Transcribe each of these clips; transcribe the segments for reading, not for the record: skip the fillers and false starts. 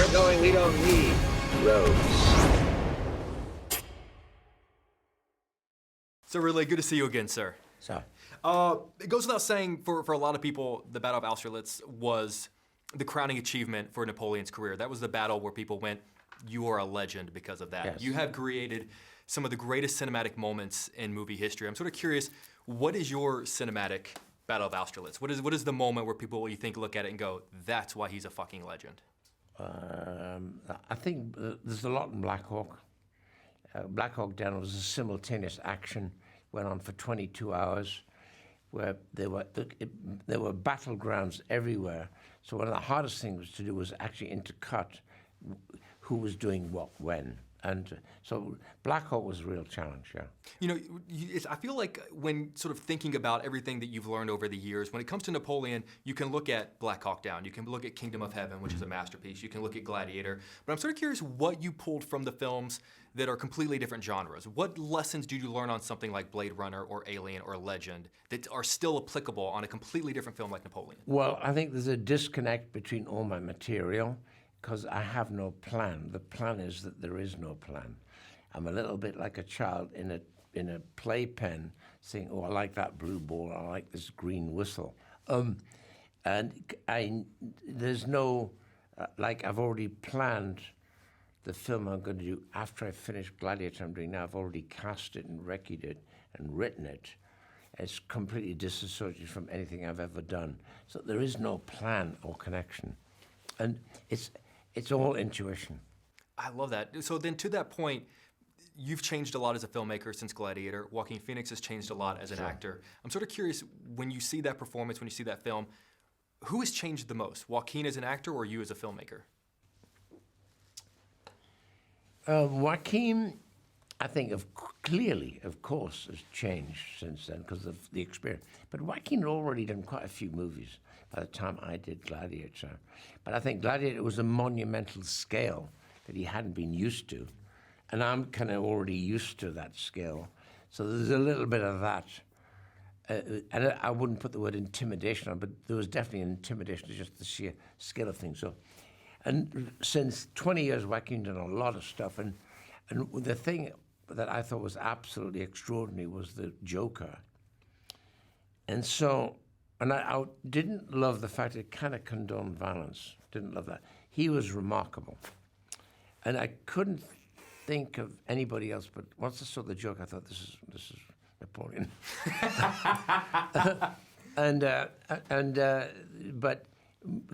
we're going, we don't need roads. So Ridley, good to see you again, sir. So, It goes without saying, for a lot of people, the Battle of Austerlitz was the crowning achievement for Napoleon's career. That was the battle where people went, you are a legend because of that. Yes. You have created some of the greatest cinematic moments in movie history. I'm sort of curious, what is your cinematic Battle of Austerlitz? What is the moment where people, you think, look at it and go, that's why he's a fucking legend? I think there's a lot in Black Hawk. Black Hawk Down was a simultaneous action, went on for 22 hours, where there were battlegrounds everywhere. So one of the hardest things to do was actually intercut who was doing what when. And so Black Hawk was a real challenge, yeah. You know, I feel like when sort of thinking about everything that you've learned over the years, when it comes to Napoleon, you can look at Black Hawk Down, you can look at Kingdom of Heaven, which is a masterpiece, you can look at Gladiator, but I'm sort of curious what you pulled from the films that are completely different genres. What lessons did you learn on something like Blade Runner or Alien or Legend that are still applicable on a completely different film like Napoleon? Well, I think there's a disconnect between all my material, because I have no plan. The plan is that there is no plan. I'm a little bit like a child in a playpen saying, oh, I like that blue ball, I like this green whistle. There's no, like I've already planned the film I'm going to do after I finish Gladiator I'm doing now. I've already cast it and recce'd it and written it. It's completely disassociated from anything I've ever done. So there is no plan or connection. And it's all intuition. I love that. So then to that point, you've changed a lot as a filmmaker since Gladiator. Joaquin Phoenix has changed a lot as an actor. I'm sort of curious, when you see that performance, when you see that film, who has changed the most? Joaquin as an actor or you as a filmmaker? Joaquin, I think, clearly, of course, has changed since then because of the experience. But Joaquin had already done quite a few movies by the time I did Gladiator. But I think Gladiator was a monumental scale that he hadn't been used to. And I'm kind of already used to that scale. So there's a little bit of that. And I wouldn't put the word intimidation on, but there was definitely an intimidation to just the sheer scale of things. So, and since 20 years, Joaquin done a lot of stuff. And the thing that I thought was absolutely extraordinary was the Joker. And so, and I didn't love the fact it kind of condoned violence. Didn't love that. He was remarkable. And I couldn't think of anybody else, but once I saw the Joker, I thought, this is Napoleon. But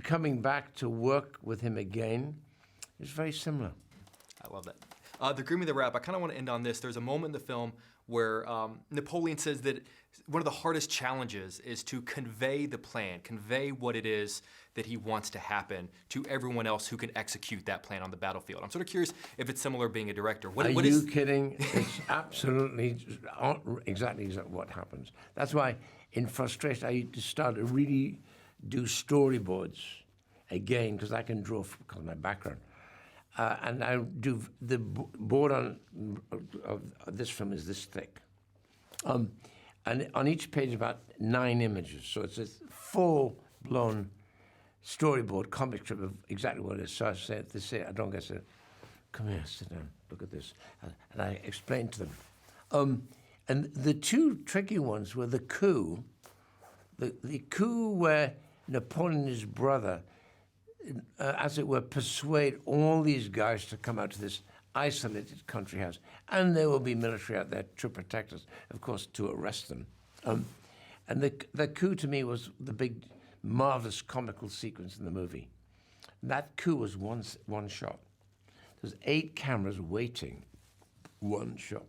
coming back to work with him again is very similar. I love that. The Give Me the Rap, I kind of want to end on this. There's a moment in the film where Napoleon says that one of the hardest challenges is to convey the plan, convey what it is that he wants to happen to everyone else who can execute that plan on the battlefield. I'm sort of curious if it's similar being a director. Are you kidding? It's absolutely exactly what happens. That's why in frustration I started to really do storyboards again, because I can draw because of my background. And I do the board of this film is this thick, and on each page about 9 images. So it's a full-blown storyboard, comic strip of exactly what it is. So I said, I don't get to, come here, sit down, look at this, and I explained to them. And the two tricky ones were the coup, the coup where Napoleon and his brother, as it were, persuade all these guys to come out to this isolated country house. And there will be military out there to protect us, of course, to arrest them. And the coup, to me, was the big, marvelous comical sequence in the movie. And that coup was one shot. There's 8 cameras waiting, one shot,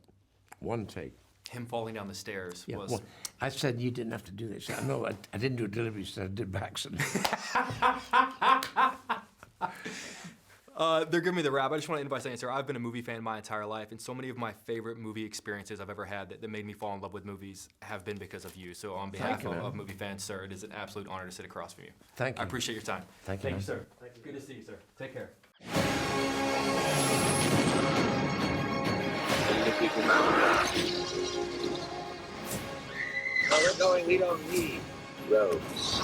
one take. Him falling down the stairs was... Well, I said, you didn't have to do this. No, I didn't do a delivery, so I did it by accident. They're giving me the rap. I just want to end by saying, sir, I've been a movie fan my entire life, and so many of my favorite movie experiences I've ever had that made me fall in love with movies have been because of you. So on behalf of movie fans, sir, it is an absolute honor to sit across from you. Thank you. I appreciate your time. Thank you, sir. Thank you. Good to see you, sir. Take care. Where we're going, we don't need roads.